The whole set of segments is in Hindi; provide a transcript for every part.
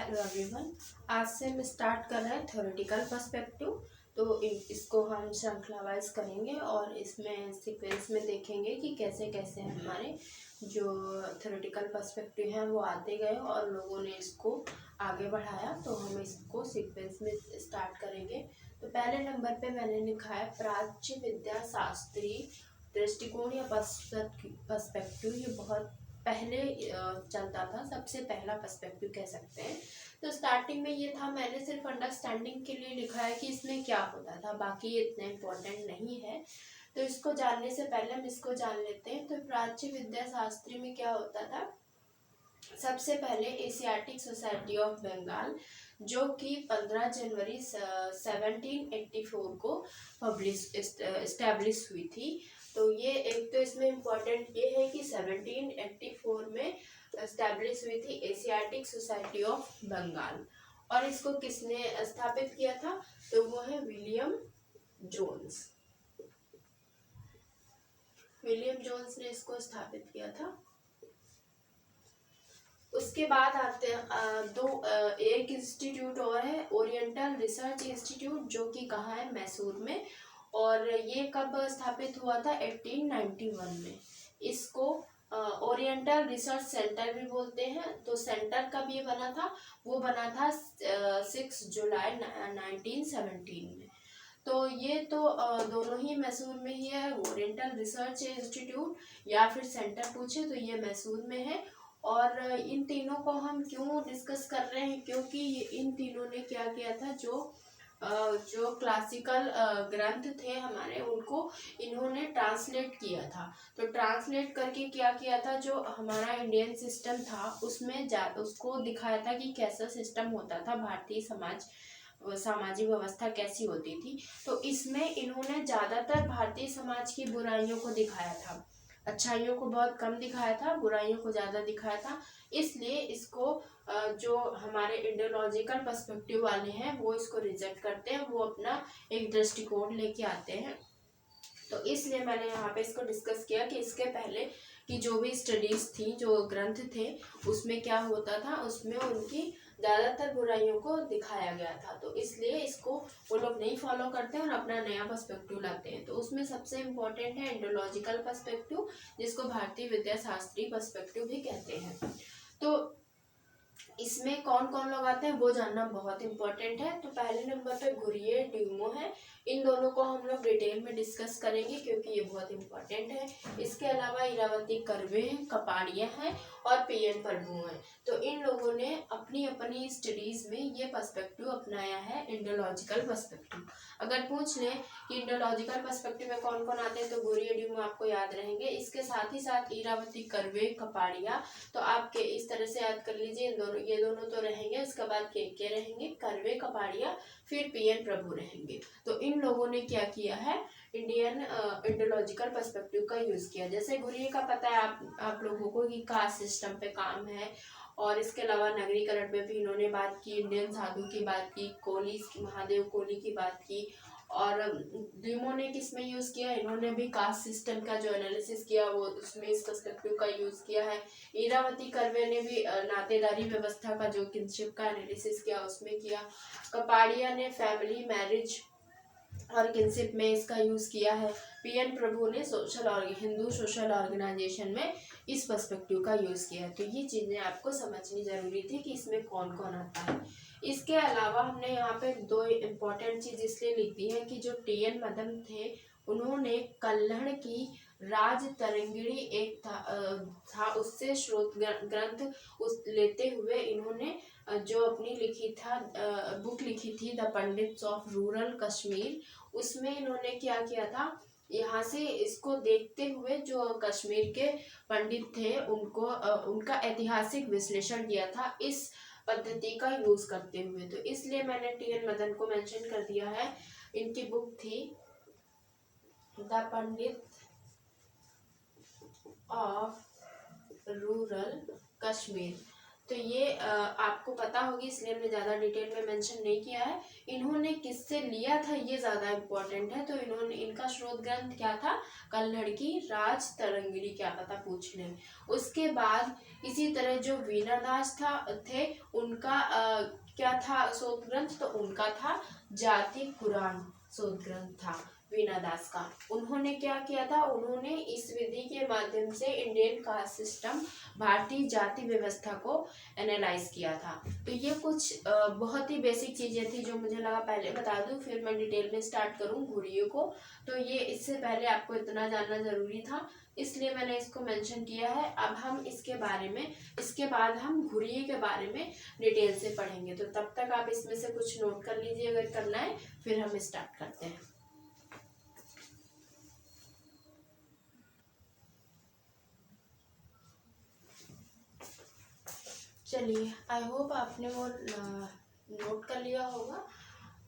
Hello everyone. आज से हम स्टार्ट कर रहे हैं थ्योरेटिकल पर्सपेक्टिव। तो इसको हम श्रृंखला वाइज करेंगे और इसमें सीक्वेंस में देखेंगे कि कैसे कैसे हमारे जो थ्योरेटिकल पर्सपेक्टिव हैं वो आते गए और लोगों ने इसको आगे बढ़ाया। तो हम इसको सीक्वेंस में स्टार्ट करेंगे। तो पहले नंबर पे मैंने लिखा है प्राच्य विद्या शास्त्रीय दृष्टिकोण या पर्सपेक्टिव। ये बहुत पहले चलता था, सबसे पहला पर्सपेक्टिव कह सकते हैं। तो स्टार्टिंग में ये था, मैंने सिर्फ अंडरस्टैंडिंग के लिए लिखा है कि इसमें क्या होता था, बाकी ये इतना इम्पोर्टेंट नहीं है। तो इसको जानने से पहले हम इसको जान लेते हैं। तो प्राच्य विद्या शास्त्री में क्या होता था, सबसे पहले एशियाटिक सोसाइटी ऑफ बंगाल जो कि 15 जनवरी 1784 को पब्लिश इस्टेब्लिश हुई थी। तो ये एक तो इसमें इम्पोर्टेंट ये है कि 1784 में इस्टेब्लिश हुई थी एशियाटिक सोसाइटी ऑफ बंगाल। और इसको किसने स्थापित किया था, तो वो है विलियम जोन्स। विलियम जोन्स ने इसको स्थापित किया था। उसके बाद आते हैं एक इंस्टीट्यूट और है, ओरिएंटल रिसर्च इंस्टीट्यूट, जो कि कहाँ है, मैसूर में। और ये कब स्थापित हुआ था, 1891 में। इसको ओरिएंटल रिसर्च सेंटर भी बोलते हैं। तो सेंटर कब ये बना था, वो बना था 6 जुलाई 1917 में। तो ये तो दोनों ही मैसूर में ही है। ओरिएंटल रिसर्च इंस्टीट्यूट या फिर सेंटर पूछे तो ये मैसूर में है। और इन तीनों को हम क्यों डिस्कस कर रहे हैं, क्योंकि इन तीनों ने क्या किया था, जो क्लासिकल ग्रंथ थे हमारे, उनको इन्होंने ट्रांसलेट किया था। तो ट्रांसलेट करके क्या किया था, जो हमारा इंडियन सिस्टम था उसमें उसको दिखाया था कि कैसा सिस्टम होता था, भारतीय सामाजिक व्यवस्था कैसी होती थी। तो इसमें इन्होंने ज़्यादातर भारतीय समाज की बुराइयों को दिखाया था, अच्छाइयों को बहुत कम दिखाया था, बुराइयों को ज़्यादा दिखाया था। इसलिए इसको जो हमारे इंडियोलॉजिकल पर्सपेक्टिव वाले हैं वो इसको रिजेक्ट करते हैं, वो अपना एक दृष्टिकोण लेके आते हैं। तो इसलिए मैंने यहाँ पे इसको डिस्कस किया कि इसके पहले की जो भी स्टडीज थी, जो ग्रंथ थे, उसमें क्या होता था, उसमें उनकी ज़्यादातर बुराइयों को दिखाया गया था। तो इसलिए इसको वो लोग नहीं फॉलो करते हैं और अपना नया पर्सपेक्टिव लाते हैं। तो उसमें सबसे इम्पोर्टेंट है इंडोलॉजिकल पर्सपेक्टिव, जिसको भारतीय विद्या शास्त्री पर्सपेक्टिव भी कहते हैं। तो इसमें कौन कौन लोग आते हैं वो जानना बहुत इंपॉर्टेंट है। तो पहले नंबर पे घुरिये ड्यूमो है। इन दोनों को हम लोग डिटेल में डिस्कस करेंगे क्योंकि ये बहुत इंपॉर्टेंट है। इसके अलावा इरावती कर्वे हैं, कपाड़िया हैं और पीएन प्रभु हैं। तो इन लोगों ने अपनी अपनी स्टडीज में ये पर्सपेक्टिव अपनाया है, इंडोलॉजिकल पर्सपेक्टिव। अगर पूछ लें कि इंडोलॉजिकल पर्सपेक्टिव में कौन कौन आते हैं, तो घुरिये ड्यूमो आपको याद रहेंगे। इसके साथ ही साथ इरावती कर्वे, कपाड़िया, तो आपके इस तरह से याद कर लीजिए, ये दोनों तो रहेंगे। इसके बाद के रहेंगे, कर्वे, कपाड़िया, फिर पीएन प्रभु रहेंगे। तो इन लोगों ने क्या किया है, इंडियन इंडोलॉजिकल पर्सपेक्टिव का यूज किया। जैसे घुरिये का पता है आप लोगों को कि कास्ट सिस्टम पे काम है। और इसके अलावा नगरीकरण में भी इन्होंने बात की, इंडियन साधु की बात की, कोहली, महादेव कोहली की बात की। और ड्यूमो ने किस में यूज किया, इन्होंने भी कास्ट सिस्टम का जो एनालिसिस किया वो उसमें इस पर्सपेक्टिव का यूज किया है। इरावती कर्वे ने भी नातेदारी व्यवस्था का जो किनशिप का एनालिसिस किया उसमें किया। कपाड़िया ने फैमिली, मैरिज और किनशिप में इसका यूज किया है। पीएन प्रभु ने हिंदू सोशल ऑर्गेनाइजेशन में इस पर्सपेक्टिव का यूज किया है। तो ये चीजें आपको समझनी जरूरी थी कि इसमें कौन कौन आता है। इसके अलावा हमने यहाँ पे दो इम्पोर्टेंट चीज इसलिए लिखी है कि जो टीएन मदन थे, उन्होंने कल्हड़ की राज तरंगिणी एक था उससे स्रोत ग्रंथ उस लेते हुए इन्होंने जो अपनी बुक लिखी थी, the pandits of rural Kashmir, उसमें इन्होंने क्या किया था, यहाँ से इसको देखते हुए जो कश्मीर के पंडित थे उनको उनका ऐतिहासिक विश्लेषण किया था इस पद्धति का यूज करते हुए। तो इसलिए मैंने टीएन मदन को मेंशन कर दिया है। इनकी बुक थी the Pandit of rural Kashmir. तो ये आपको पता होगी, इसलिए हमने ज़्यादा डिटेल में मेंशन नहीं किया है। इन्होंने किससे लिया था ये ज़्यादा इम्पोर्टेंट है। तो इनका शोध ग्रंथ क्या था, कल्हड़ की राज तरंगिणी, क्या पता पूछ लें। उसके बाद इसी तरह जो वीनरदास थे उनका क्या था शोध ग्रंथ, तो उनका था जाति कुरान शोध ग्रंथ था वीना दास का। उन्होंने क्या किया था, उन्होंने इस विधि के माध्यम से इंडियन कास्ट सिस्टम, भारतीय जाति व्यवस्था को एनालाइज किया था। तो ये कुछ बहुत ही बेसिक चीज़ें थी जो मुझे लगा पहले बता दूं, फिर मैं डिटेल में स्टार्ट करूं घुरियों को। तो ये इससे पहले आपको इतना जानना ज़रूरी था, इसलिए मैंने इसको मेंशन किया है। अब हम इसके बारे में, इसके बाद हम घुरिये के बारे में डिटेल से पढ़ेंगे। तो तब तक आप इसमें से कुछ नोट कर लीजिए अगर करना है, फिर हम स्टार्ट करते हैं। चलिए, आई होप आपने वो नोट कर लिया होगा।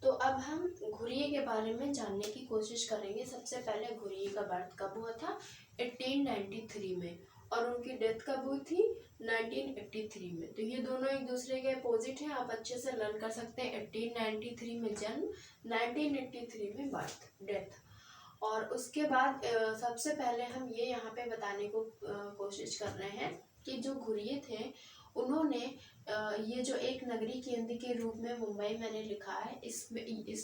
तो अब हम घुरिये के बारे में जानने की कोशिश करेंगे। सबसे पहले घुरिये का बर्थ कब हुआ था, 1893 में, और उनकी डेथ कब हुई थी, 1983 में। तो ये दोनों एक दूसरे के अपोजिट हैं, आप अच्छे से लर्न कर सकते हैं। 1893 में जन्म, 1983 में बर्थ डेथ। और उसके बाद सबसे पहले हम ये यहाँ पे बताने को कोशिश कर रहे हैं कि जो घुरिये थे उन्होंने ये जो एक नगरी केंद्र के रूप में मुंबई मैंने लिखा है, इस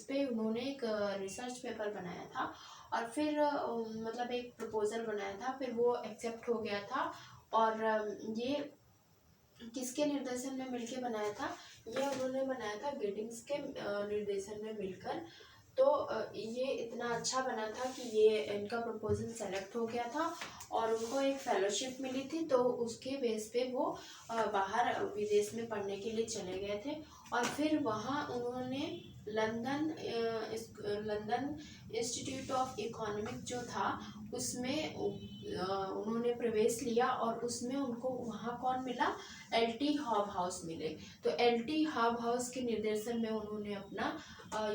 पे उन्होंने एक रिसर्च पेपर बनाया था, और फिर मतलब एक प्रपोजल बनाया था, फिर वो एक्सेप्ट हो गया था। और ये किसके निर्देशन में मिलके बनाया था, ये उन्होंने बनाया था गिडिंग्स के निर्देशन में मिलकर। तो ये इतना अच्छा बना था कि ये इनका प्रपोजल सेलेक्ट हो गया था और उनको एक फेलोशिप मिली थी। तो उसके बेस पे वो बाहर विदेश में पढ़ने के लिए चले गए थे, और फिर वहाँ उन्होंने लंदन इंस्टीट्यूट ऑफ इकोनॉमिक जो था उसमें उन्होंने प्रवेश लिया, और उसमें उनको वहाँ कौन मिला, एल.टी. हॉबहाउस मिले। तो एल.टी. हॉबहाउस के निर्देशन में उन्होंने अपना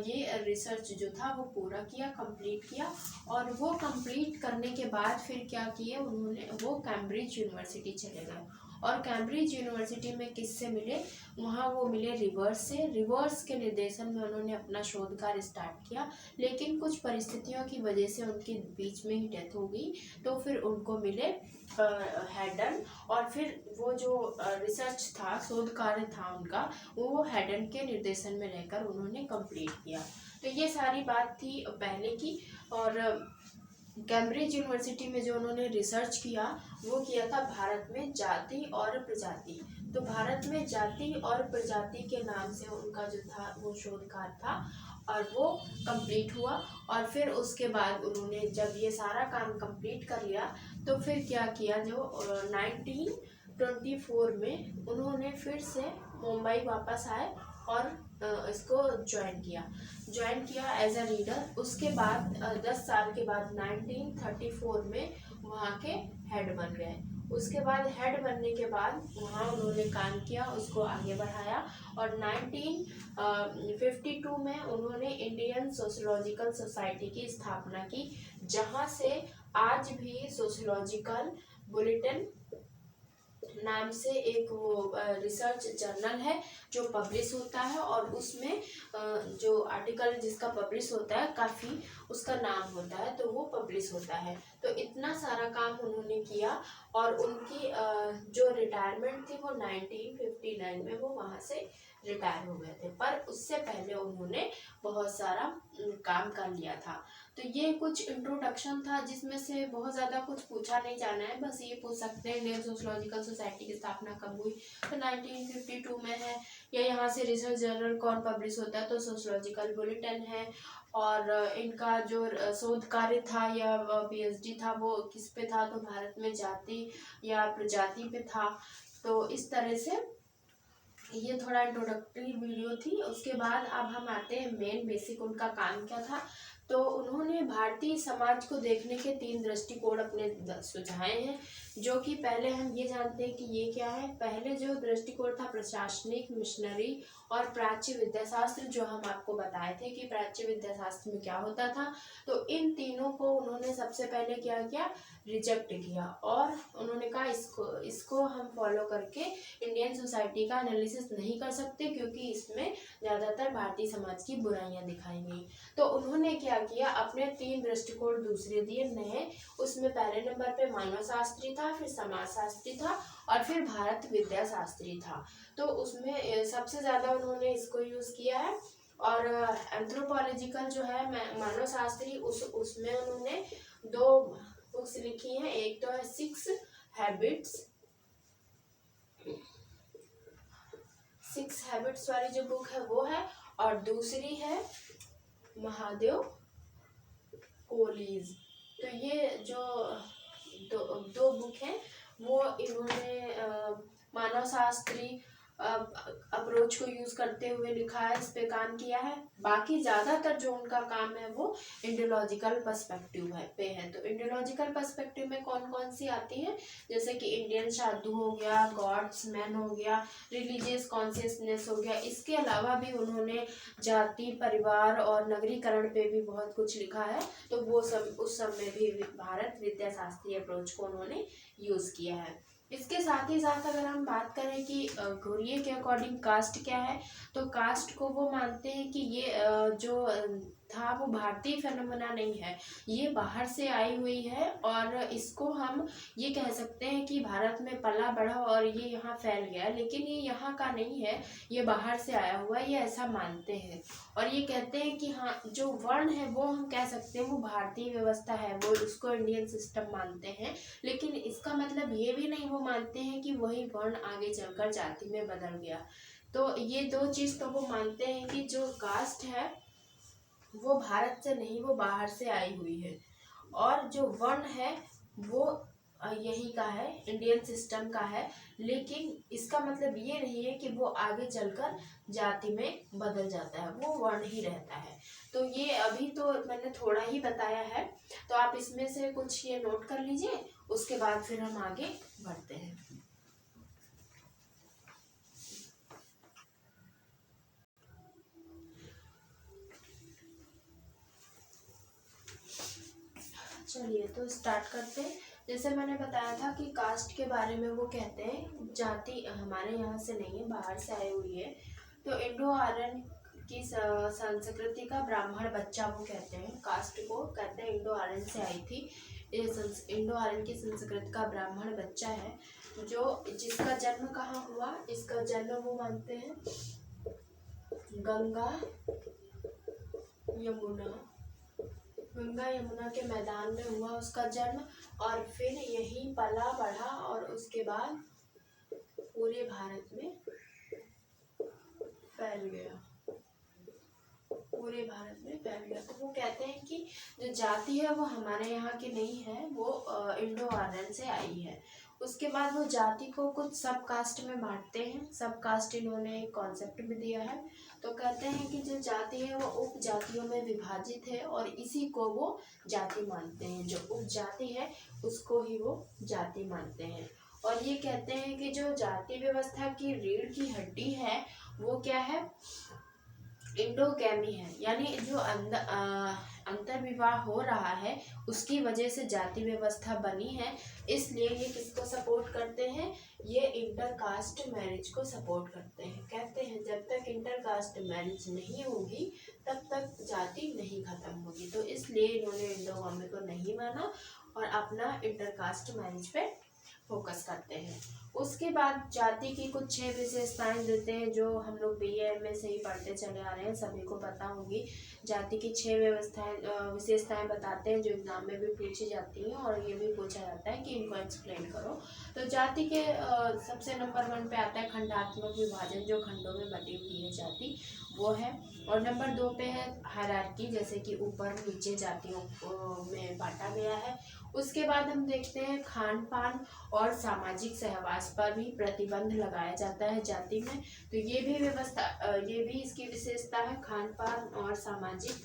ये रिसर्च जो था वो पूरा किया, कंप्लीट किया। और वो कंप्लीट करने के बाद फिर क्या किए उन्होंने, वो कैम्ब्रिज यूनिवर्सिटी चले गए, और कैम्ब्रिज यूनिवर्सिटी में किससे मिले, वहाँ वो मिले रिवर्स से। रिवर्स के निर्देशन में उन्होंने अपना शोध कार्य स्टार्ट किया, लेकिन कुछ परिस्थितियों की वजह से उनके बीच में ही डेथ हो गई। तो फिर उनको मिले हैडन, और फिर वो जो रिसर्च था, शोध कार्य था उनका, वो हैडन के निर्देशन में रहकर उन्होंने कंप्लीट किया। तो ये सारी बात थी पहले की। और कैम्ब्रिज यूनिवर्सिटी में जो उन्होंने रिसर्च किया वो किया था भारत में जाति और प्रजाति। तो भारत में जाति और प्रजाति के नाम से उनका जो था वो शोध कार्य था, और वो कंप्लीट हुआ। और फिर उसके बाद उन्होंने जब ये सारा काम कंप्लीट कर लिया, तो फिर क्या किया, जो 1924 में उन्होंने फिर से मुंबई वापस आए और इसको ज्वाइन किया एज अ रीडर। उसके बाद 10 साल के बाद 1934 में वहाँ के हेड बन गए। उसके बाद हेड बनने के बाद वहाँ उन्होंने काम किया, उसको आगे बढ़ाया, और 1952 में उन्होंने इंडियन सोशियोलॉजिकल सोसाइटी की स्थापना की, जहाँ से आज भी सोशियोलॉजिकल बुलेटिन नाम से एक वो रिसर्च जर्नल है जो पब्लिश होता है, और उसमें जो आर्टिकल जिसका पब्लिश होता है काफ़ी उसका नाम होता है, तो वो पब्लिश होता है। तो इतना सारा काम उन्होंने किया, और उनकी जो रिटायरमेंट थी वो 1959 में वो वहाँ से रिटायर हो गए थे, पर उससे पहले उन्होंने बहुत सारा काम कर लिया था। तो ये कुछ इंट्रोडक्शन था, जिसमें से बहुत ज़्यादा कुछ पूछा नहीं जाना है, बस ये पूछ सकते हैं इंडियन सोशियोलॉजिकल सोसाइटी की स्थापना कब हुई, तो 1952 में है। या यहाँ से रिसर्च जर्नल कौन पब्लिश होता है, तो सोशियोलॉजिकल बुलेटिन है। और इनका जो शोध कार्य था या पीएचडी था वो किस पे था, तो भारत में जाति या प्रजाति पे था। तो इस तरह से ये थोड़ा इंट्रोडक्टरी वीडियो थी। उसके बाद अब हम आते हैं मेन बेसिक उनका काम क्या था। तो उन्होंने भारतीय समाज को देखने के 3 दृष्टिकोण अपने सुझाए हैं, जो कि पहले हम ये जानते हैं कि ये क्या है। पहले जो दृष्टिकोण था प्रशासनिक, मिशनरी और प्राच्य विद्याशास्त्र, जो हम आपको बताए थे कि प्राच्य विद्याशास्त्र में क्या होता था। तो इन तीनों को उन्होंने सबसे पहले क्या किया, रिजेक्ट किया और उन्होंने कहा इसको हम फॉलो करके इंडियन सोसाइटी का एनालिसिस नहीं कर सकते क्योंकि इसमें ज़्यादातर भारतीय समाज की बुराइयां दिखाई गई। तो उन्होंने क्या किया, अपने 3 दृष्टिकोण दूसरे दिए नए। उसमें पहले नंबर पे मानव शास्त्री था, फिर समाज शास्त्री था और फिर भारत विद्या शास्त्री था। तो उसमें सबसे ज़्यादा उन्होंने इसको यूज़ किया है। और एंथ्रोपोलॉजिकल जो है मानव शास्त्री उसमें उन्होंने 2 बुक्स लिखी हैं। एक तो है 6 हैबिट्स वाली जो बुक है वो है, और दूसरी है महादेव कोलीज। तो ये जो दो बुक हैं वो इन्होंने मानव शास्त्री अप्रोच को यूज करते हुए लिखा है, इस पे काम किया है। बाकी ज्यादातर जो उनका काम है वो इंडियोलॉजिकल पर्सपेक्टिव पे है। तो इंडियोलॉजिकल पर्सपेक्टिव में कौन कौन सी आती है, जैसे कि इंडियन साधु हो गया, गॉड्स मैन हो गया, रिलीजियस कॉन्शियसनेस हो गया। इसके अलावा भी उन्होंने जाति, परिवार और नगरीकरण पे भी बहुत कुछ लिखा है। तो वो सब उस सब में भी भारत विद्या शास्त्री अप्रोच को उन्होंने यूज किया है। इसके साथ ही साथ अगर हम बात करें कि घुरिये के अकॉर्डिंग कास्ट क्या है, तो कास्ट को वो मानते हैं कि ये जो था वो भारतीय फेनोमेना नहीं है, ये बाहर से आई हुई है और इसको हम ये कह सकते हैं कि भारत में पला बढ़ा और ये यहाँ फैल गया, लेकिन ये यहाँ का नहीं है, ये बाहर से आया हुआ है, ये ऐसा मानते हैं। और ये कहते हैं कि हाँ जो वर्ण है वो हम कह सकते हैं वो भारतीय व्यवस्था है, वो उसको इंडियन सिस्टम मानते हैं, लेकिन इसका मतलब ये भी नहीं वो मानते हैं कि वही वर्ण आगे चलकर जाति में बदल गया। तो ये 2 चीज़ तो वो मानते हैं कि जो कास्ट है वो भारत से नहीं, वो बाहर से आई हुई है, और जो वर्ण है वो यही का है, इंडियन सिस्टम का है, लेकिन इसका मतलब ये नहीं है कि वो आगे चलकर जाति में बदल जाता है, वो वर्ण ही रहता है। तो ये अभी तो मैंने थोड़ा ही बताया है, तो आप इसमें से कुछ ये नोट कर लीजिए, उसके बाद फिर हम आगे बढ़ते हैं। चलिए तो स्टार्ट करते हैं। जैसे मैंने बताया था कि कास्ट के बारे में वो कहते हैं जाति हमारे यहाँ से नहीं है, बाहर से आई हुई है। तो इंडो आर्यन की संस्कृति का ब्राह्मण बच्चा वो कहते हैं, कास्ट को कहते हैं इंडो आर्यन से आई थी। इंडो आर्यन की संस्कृति का ब्राह्मण बच्चा है जो जिसका जन्म कहाँ हुआ, इसका जन्म वो मानते हैं गंगा यमुना के मैदान में हुआ उसका जन्म, और फिर यहीं पला बढ़ा और उसके बाद पूरे भारत में फैल गया, तो वो कहते हैं कि जो जाति है वो हमारे यहाँ की नहीं है, वो इंडो आर्यन से आई है। उसके बाद वो जाति को कुछ सब कास्ट में बांटते हैं, सब कास्ट इन्होंने एक कॉन्सेप्ट भी दिया है। तो कहते हैं कि जो जाति है वो उप जातियों में विभाजित है और इसी को वो जाति मानते हैं, जो उप जाति है उसको ही वो जाति मानते हैं। और ये कहते हैं कि जो जाति व्यवस्था की रीढ़ की हड्डी है वो क्या है, इंडोगैमी है, यानी जो अंतर विवाह हो रहा है उसकी वजह से जाति व्यवस्था बनी है। इसलिए ये किसको सपोर्ट करते हैं, ये इंटरकास्ट मैरिज को सपोर्ट करते हैं। कहते हैं जब तक इंटरकास्ट मैरिज नहीं होगी तब तक जाति नहीं खत्म होगी। तो इसलिए इन्होंने इंडोगैमी को नहीं माना और अपना इंटरकास्ट मैरिज पे फोकस करते हैं। उसके बाद जाति की कुछ 6 विशेषताएं देते हैं जो हम लोग BA में से ही पढ़ते चले आ रहे हैं, सभी को पता होगी। जाति की 6 विशेषताएं बताते हैं जो एग्जाम में भी पूछी जाती हैं और ये भी पूछा जाता है कि इनको एक्सप्लेन करो। तो जाति के सबसे नंबर 1 पे आता है खंडात्मक विभाजन, जो खंडों में बटी हुई है जाति वो है। और नंबर 2 पे है हायरार्की, जैसे कि ऊपर नीचे जातियों में बांटा गया है। उसके बाद हम देखते हैं खान पान और सामाजिक सहवास पर भी प्रतिबंध लगाया जाता है जाति में। तो ये भी व्यवस्था, ये भी इसकी विशेषता है, खान पान और सामाजिक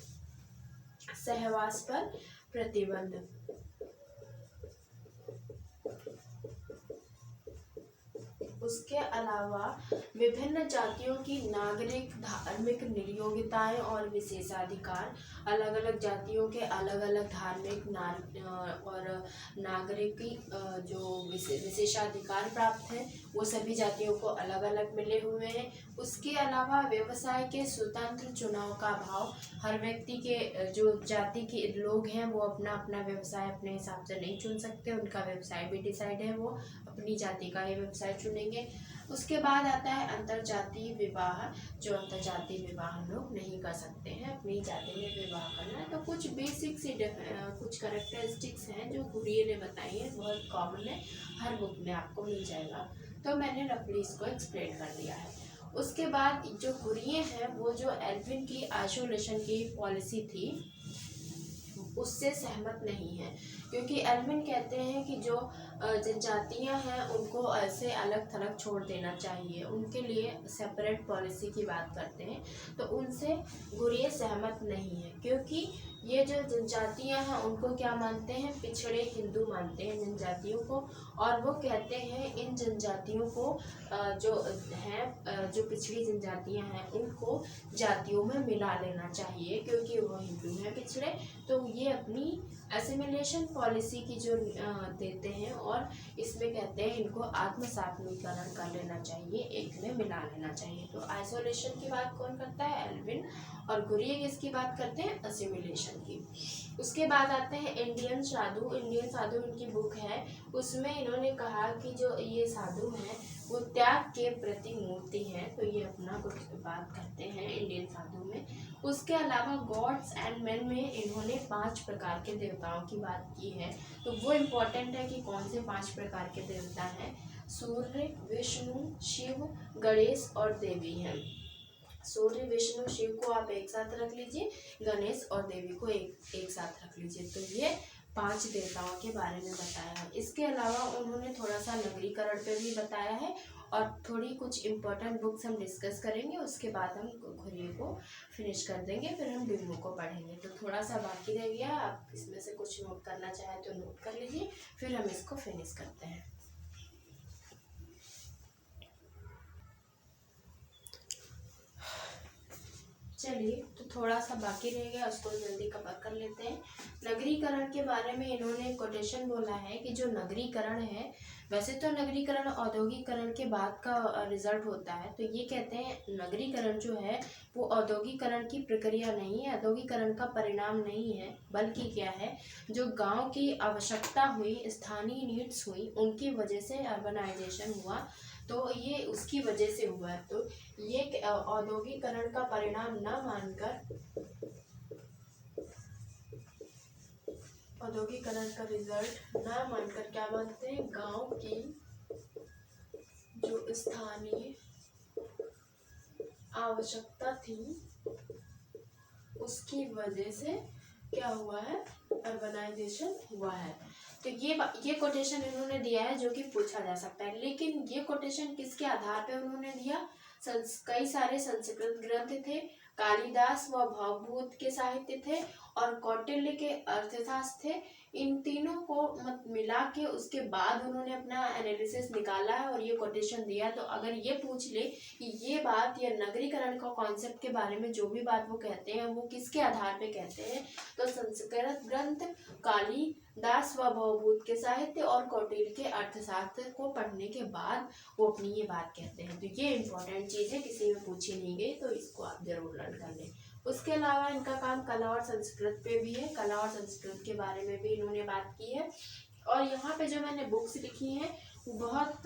सहवास पर प्रतिबंध। उसके अलावा विभिन्न जातियों की नागरिक धार्मिक योग्यताएं और विशेषाधिकार, अलग अलग जातियों के अलग अलग धार्मिक और नागरिक जो विशेषाधिकार प्राप्त हैं वो सभी जातियों को अलग अलग मिले हुए हैं। उसके अलावा व्यवसाय के स्वतंत्र चुनाव का अभाव, हर व्यक्ति के जो जाति के लोग हैं वो अपना अपना व्यवसाय अपने हिसाब से नहीं चुन सकते, उनका व्यवसाय भी डिसाइड है, वो अपनी जाति का ही व्यवसाय चुनेंगे। उसके बाद आता है अंतरजातीय विवाह, जो अंतरजातीय विवाह लोग नहीं कर सकते हैं, अपनी जाति में विवाह करना है। तो कुछ बेसिक सी कुछ कैरेक्टरिस्टिक्स हैं जो घुरिये ने बताई है, बहुत कॉमन है, हर बुक में आपको मिल जाएगा, तो मैंने रफली इसको एक्सप्लेन कर दिया है। उसके बाद जो घुरिये हैं वो जो एल्विन की आइसोलेशन की पॉलिसी थी उससे सहमत नहीं है, क्योंकि एल्विन कहते हैं कि जो जनजातियां हैं उनको ऐसे अलग थलग छोड़ देना चाहिए, उनके लिए सेपरेट पॉलिसी की बात करते हैं। तो उनसे घुरिये सहमत नहीं है, क्योंकि ये जो जनजातियां हैं उनको क्या मानते हैं, पिछड़े हिंदू मानते हैं जनजातियों को, और वो कहते हैं इन जनजातियों को जो पिछड़ी जनजातियां हैं उनको जातियों में मिला लेना चाहिए, क्योंकि वो हिंदू हैं पिछड़े, तो ये अपनी एसिमिलेशन पॉलिसी की जो देते हैं, और इसमें कहते हैं इनको आत्मसात्मीकरण कर लेना चाहिए, एक में मिला लेना चाहिए। तो आइसोलेशन की बात कौन करता है, एल्विन, और घुरिये किसकी बात करते हैं, असिमिलेशन की। उसके बाद आते हैं इंडियन साधु। इंडियन साधु इनकी बुक है, उसमें इन्होंने कहा कि जो ये साधु हैं वो त्याग के प्रति मूर्ति हैं, तो ये अपना कुछ बात करते हैं इंडियन साधु में। उसके अलावा गॉड्स एंड मेन में इन्होंने 5 प्रकार के देवताओं की बात की है, तो वो इम्पोर्टेंट है कि कौन से 5 प्रकार के देवता हैं, सूर्य, विष्णु, शिव, गणेश और देवी हैं। सूर्य, विष्णु, शिव को आप एक साथ रख लीजिए, गणेश और देवी को एक साथ रख लीजिए, तो ये 5 देवताओं के बारे में बताया है। इसके अलावा उन्होंने थोड़ा सा नगरीकरण पे भी बताया है, और थोड़ी कुछ इम्पोर्टेंट बुक्स हम डिस्कस करेंगे, उसके बाद हम घुरिये को फिनिश कर देंगे, फिर हम बिम्बो को पढ़ेंगे। तो थोड़ा सा बाकी रह गया, आप इसमें से कुछ नोट करना चाहें तो नोट कर लीजिए, फिर हम इसको फिनिश करते हैं। चलिए, तो थोड़ा सा बाकी रह गया, उसको जल्दी कवर कर लेते हैं। नगरीकरण के बारे में इन्होंने कोटेशन बोला है कि जो नगरीकरण है, वैसे तो नगरीकरण औद्योगिकरण के बाद का रिजल्ट होता है, तो ये कहते हैं नगरीकरण जो है वो औद्योगिकरण की प्रक्रिया नहीं है, औद्योगिकरण का परिणाम नहीं है, बल्कि क्या है, जो गांव की आवश्यकता हुई, स्थानीय नीड्स हुई, उनकी वजह से अर्बनाइजेशन हुआ, तो ये उसकी वजह से हुआ है। तो ये औद्योगिकरण का परिणाम न मानकर, औद्योगिकरण का रिजल्ट ना मानकर क्या मानते हैं, गांव की जो स्थानीय आवश्यकता थी उसकी वजह से क्या हुआ है, अर्बनाइजेशन हुआ है। तो ये कोटेशन इन्होंने दिया है जो कि पूछा जा सकता है, लेकिन ये कोटेशन किसके आधार पे उन्होंने दिया, कई सारे संस्कृत ग्रंथ थे, कालिदास व भावभूत के साहित्य थे, और कौटिल्य के अर्थशास्त्र थे, इन तीनों को मिला के उसके बाद उन्होंने अपना एनालिसिस निकाला है और ये कोटेशन दिया। तो अगर ये पूछ ले कि ये बात या नगरीकरण का कॉन्सेप्ट के बारे में जो भी बात वो कहते हैं वो किसके आधार पे कहते हैं, तो संस्कृत ग्रंथ, कालिदास व भावभूत के साहित्य और कौटिल्य के अर्थशास्त्र को पढ़ने के बाद वो अपनी ये बात कहते हैं। तो ये इंपॉर्टेंट चीज़ है, किसी में पूछी नहीं गई, तो इसको आप जरूर लर्न कर लें। उसके अलावा इनका काम कला और संस्कृत पे भी है, कला और संस्कृत के बारे में भी इन्होंने बात की है। और यहाँ पे जो मैंने बुक्स लिखी हैं वो बहुत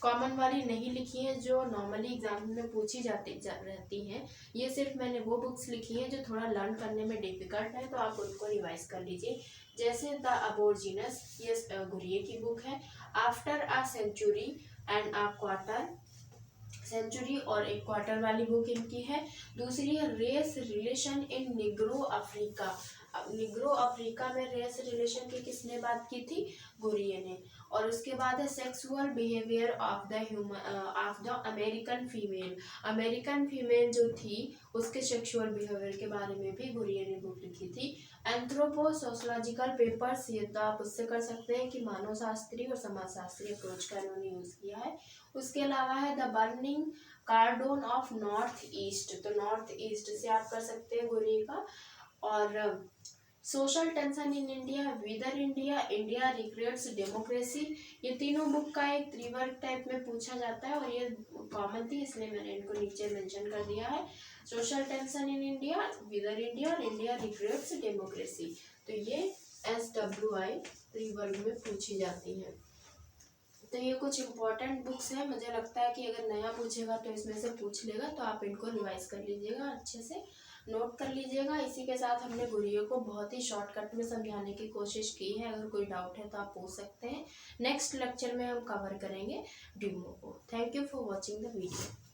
कॉमन वाली नहीं लिखी हैं जो नॉर्मली एग्जाम में पूछी रहती हैं, ये सिर्फ मैंने वो बुक्स लिखी हैं जो थोड़ा लर्न करने में डिफिकल्ट है, तो आप उनको रिवाइज कर लीजिए। जैसे द अबोर्जिनस, ये घुरिये की बुक है, after a century and a quarter, century और एक क्वार्टर वाली बुक इनकी है। दूसरी है race relation in Negro Africa, Negro Africa में रेस रिलेशन की किसने बात की थी? गुरिये ने। और उसके बाद है sexual behaviour of the American female. American female जो थी उसके सेक्सुअल बिहेवियर के बारे में भी गुरिये ने बुक लिखी थी। एंथ्रोपो सोशोलॉजिकल पेपर्स, ये तो आप उससे कर सकते हैं कि मानव शास्त्री और समाज शास्त्री अप्रोच का इन्होंने यूज किया है। उसके अलावा है the burning cauldron of north east, तो नॉर्थ ईस्ट से आप कर सकते हैं गुरिये का। और social tension in India, whither India, India regrets democracy, ये तीनों बुक का एक त्रिवर्ग टाइप में पूछा जाता है और ये कॉमन थी इसलिए मैंने इनको नीचे मेंशन कर दिया है। Social tension in India, whither India और इंडिया रिग्रेट्स डेमोक्रेसी, तो ये SWI त्रिवर्ग में पूछी जाती हैं। तो ये कुछ इम्पोर्टेंट बुक्स हैं, मुझे लगता है कि अगर नया पूछेगा तो इसमें से पूछ लेगा, तो आप इनको रिवाइज कर लीजिएगा, अच्छे से नोट कर लीजिएगा। इसी के साथ हमने गुरिये को बहुत ही शॉर्टकट में समझाने की कोशिश की है, अगर कोई डाउट है तो आप पूछ सकते हैं। नेक्स्ट लेक्चर में हम कवर करेंगे ड्यूमो को। Thank you for watching the video.